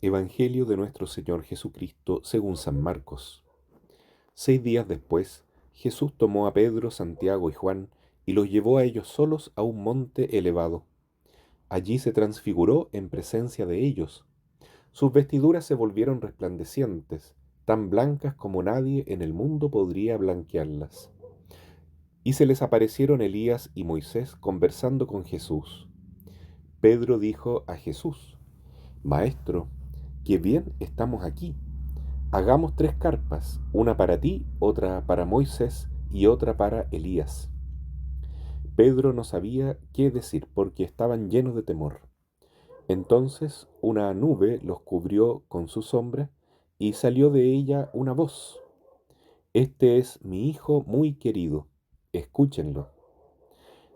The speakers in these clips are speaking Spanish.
Evangelio de nuestro Señor Jesucristo según San Marcos. 6 días después, Jesús tomó a Pedro, Santiago y Juan y los llevó a ellos solos a un monte elevado. Allí se transfiguró en presencia de ellos. Sus vestiduras se volvieron resplandecientes, tan blancas como nadie en el mundo podría blanquearlas. Y se les aparecieron Elías y Moisés conversando con Jesús. Pedro dijo a Jesús: Maestro, qué bien estamos aquí. Hagamos 3 carpas, una para ti, otra para Moisés y otra para Elías. Pedro no sabía qué decir porque estaban llenos de temor. Entonces una nube los cubrió con su sombra y salió de ella una voz: Este es mi hijo muy querido, escúchenlo.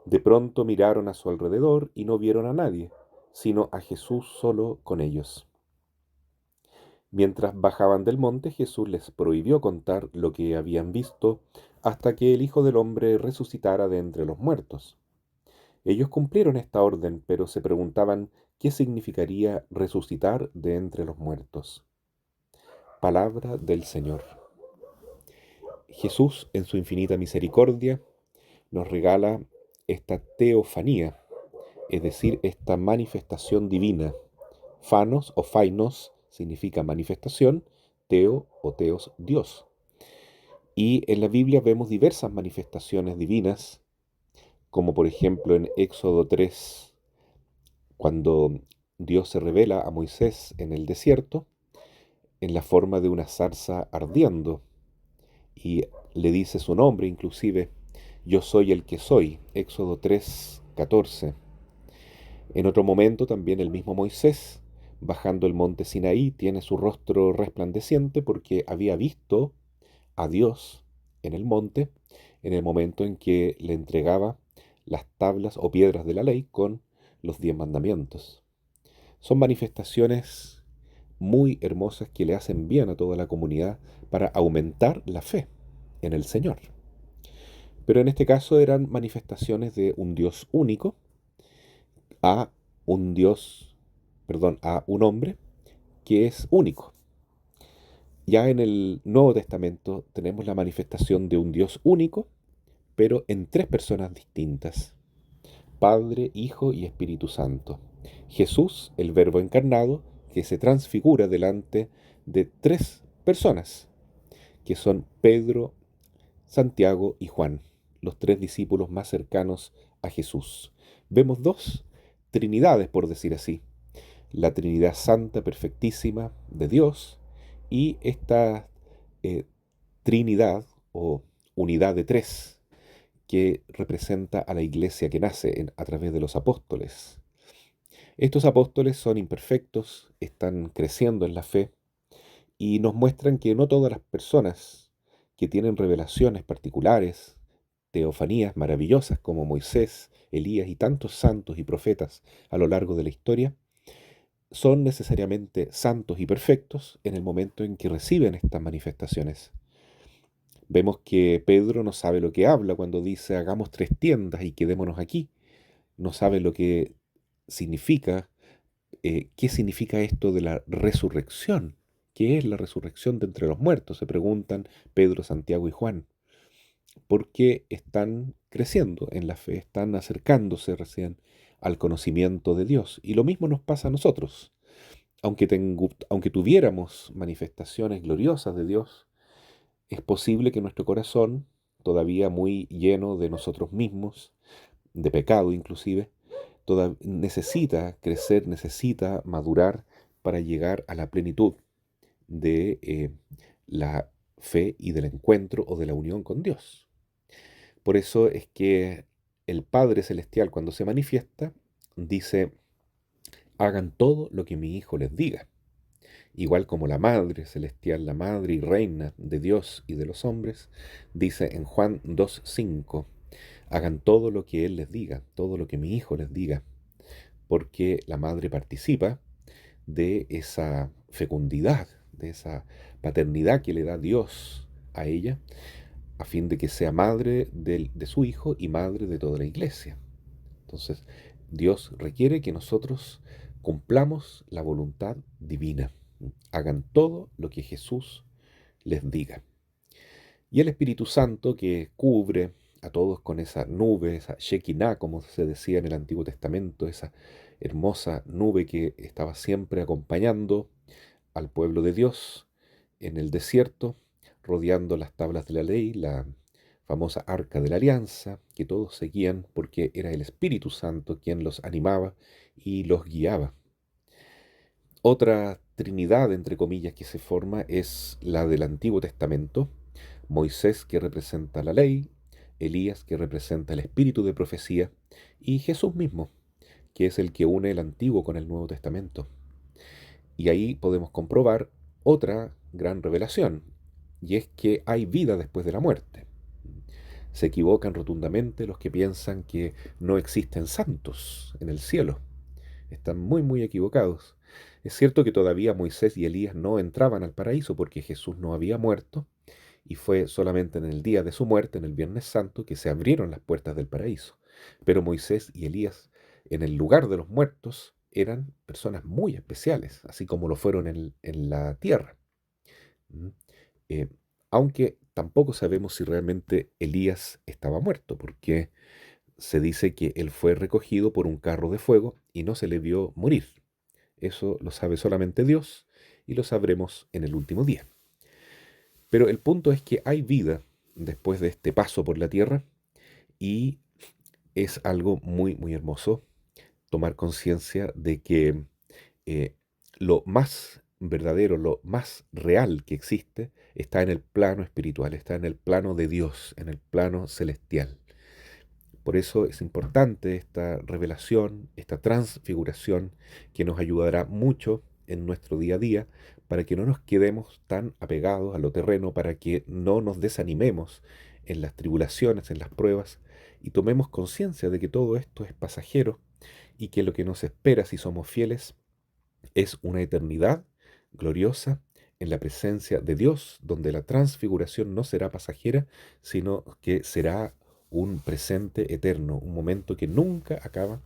De pronto miraron a su alrededor y no vieron a nadie, sino a Jesús solo con ellos. Mientras bajaban del monte, Jesús les prohibió contar lo que habían visto hasta que el Hijo del Hombre resucitara de entre los muertos. Ellos cumplieron esta orden, pero se preguntaban qué significaría resucitar de entre los muertos. Palabra del Señor. Jesús, en su infinita misericordia, nos regala esta teofanía, es decir, esta manifestación divina. Phanos o phainos significa manifestación, teo o teos, Dios. Y en la Biblia vemos diversas manifestaciones divinas, como por ejemplo en Éxodo 3, cuando Dios se revela a Moisés en el desierto, en la forma de una zarza ardiendo, y le dice su nombre inclusive: yo soy el que soy, Éxodo 3:14. En otro momento también el mismo Moisés, bajando el monte Sinaí, tiene su rostro resplandeciente porque había visto a Dios en el monte en el momento en que le entregaba las tablas o piedras de la ley con los 10 mandamientos. Son manifestaciones muy hermosas que le hacen bien a toda la comunidad para aumentar la fe en el Señor. Pero en este caso eran manifestaciones de un Dios único a un Dios, perdón, a un hombre que es único. Ya en el Nuevo Testamento tenemos la manifestación de un Dios único, pero en 3 personas distintas: Padre, Hijo y Espíritu Santo. Jesús, el Verbo encarnado, que se transfigura delante de 3 personas, que son Pedro, Santiago y Juan, los 3 discípulos más cercanos a Jesús. Vemos 2 Trinidades, por decir así: la Trinidad Santa Perfectísima de Dios y esta eh, Trinidad o unidad de 3 que representa a la iglesia que nace a través de los apóstoles. Estos apóstoles son imperfectos, están creciendo en la fe y nos muestran que no todas las personas que tienen revelaciones particulares, teofanías maravillosas como Moisés, Elías y tantos santos y profetas a lo largo de la historia, son necesariamente santos y perfectos en el momento en que reciben estas manifestaciones. Vemos que Pedro no sabe lo que habla cuando dice hagamos 3 tiendas y quedémonos aquí. No sabe lo que significa, qué significa esto de la resurrección. ¿Qué es la resurrección de entre los muertos? Se preguntan Pedro, Santiago y Juan. Porque están creciendo en la fe, están acercándose recién al conocimiento de Dios. Y lo mismo nos pasa a nosotros. Aunque tuviéramos manifestaciones gloriosas de Dios, es posible que nuestro corazón, todavía muy lleno de nosotros mismos, de pecado inclusive, necesita crecer, necesita madurar para llegar a la plenitud de la fe y del encuentro o de la unión con Dios. Por eso es que el Padre Celestial, cuando se manifiesta, dice: hagan todo lo que mi Hijo les diga. Igual como la Madre Celestial, la Madre y Reina de Dios y de los hombres, dice en Juan 2:5: hagan todo lo que Él les diga, todo lo que mi Hijo les diga, porque la Madre participa de esa fecundidad, de esa paternidad que le da Dios a ella, a fin de que sea madre de su Hijo y madre de toda la iglesia. Entonces, Dios requiere que nosotros cumplamos la voluntad divina. Hagan todo lo que Jesús les diga. Y el Espíritu Santo que cubre a todos con esa nube, esa Shekinah, como se decía en el Antiguo Testamento, esa hermosa nube que estaba siempre acompañando al pueblo de Dios en el desierto, rodeando las tablas de la ley, la famosa arca de la alianza, que todos seguían porque era el Espíritu Santo quien los animaba y los guiaba. Otra trinidad, entre comillas, que se forma es la del Antiguo Testamento: Moisés, que representa la ley; Elías, que representa el espíritu de profecía; y Jesús mismo, que es el que une el Antiguo con el Nuevo Testamento. Y ahí podemos comprobar otra gran revelación, y es que hay vida después de la muerte. Se equivocan rotundamente los que piensan que no existen santos en el cielo. Están muy, muy equivocados. Es cierto que todavía Moisés y Elías no entraban al paraíso porque Jesús no había muerto, y fue solamente en el día de su muerte, en el Viernes Santo, que se abrieron las puertas del paraíso. Pero Moisés y Elías, en el lugar de los muertos, eran personas muy especiales, así como lo fueron en la tierra. ¿Mm? Eh, Aunque tampoco sabemos si realmente Elías estaba muerto, porque se dice que él fue recogido por un carro de fuego y no se le vio morir. Eso lo sabe solamente Dios, y lo sabremos en el último día. Pero el punto es que hay vida después de este paso por la tierra, y es algo muy, muy hermoso tomar conciencia de que eh, lo más verdadero, lo más real que existe está en el plano espiritual, está en el plano de Dios, en el plano celestial. Por eso es importante esta revelación, esta transfiguración, que nos ayudará mucho en nuestro día a día, para que no nos quedemos tan apegados a lo terreno, para que no nos desanimemos en las tribulaciones, en las pruebas, y tomemos conciencia de que todo esto es pasajero, y que lo que nos espera, si somos fieles, es una eternidad gloriosa en la presencia de Dios, donde la transfiguración no será pasajera, sino que será un presente eterno, un momento que nunca acaba,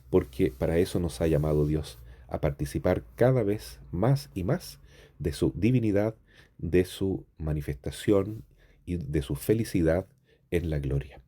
porque para eso nos ha llamado Dios, a participar cada vez más y más de su divinidad, de su manifestación y de su felicidad en la gloria.